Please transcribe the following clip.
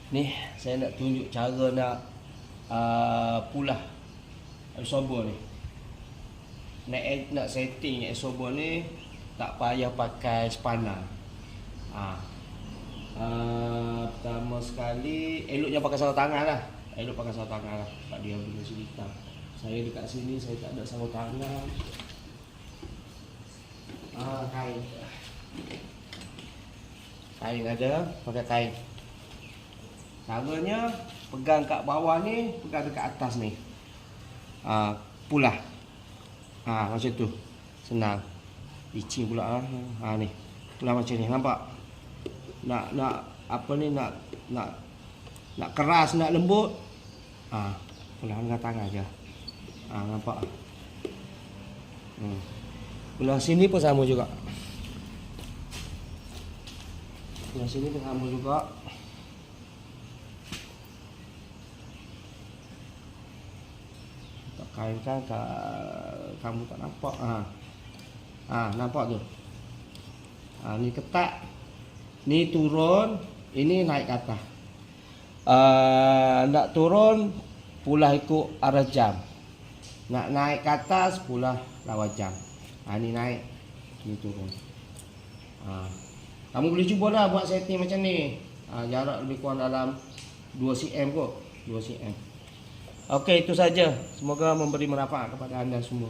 Ni saya nak tunjuk cara nak pulah absorber ni. Nak setting absorber ni tak payah pakai spanner. Pertama sekali eloknya pakai sarung tangan lah. Elok pakai sarung tangan lah sebab dia benda cerita. Saya dekat sini saya tak ada sarung tangan. Kain. Kain ada, pakai kain. Caranya pegang kat bawah ni, pegang dekat atas ni. Pulah. Macam tu. Senang. Licin pula ni. Pulah macam ni, nampak? Nak apa ni, nak keras, nak lembut. Pulah dengan tangan je. Nampak? Pulah sini pun sama juga. Pulah sini pun sama juga. Tak kaitkan kamu tak nampak. Nampak tu. Ni ketat. Ni turun, ini naik ke atas. Nak turun, pulah ikut arah jam. Nak naik ke atas, pulah lawan jam. Ni naik, ni turun. Kamu boleh cuba lah buat setting macam ni. Jarak lebih kurang dalam 2 cm kot. 2 cm. Okey, itu saja. Semoga memberi manfaat kepada anda semua.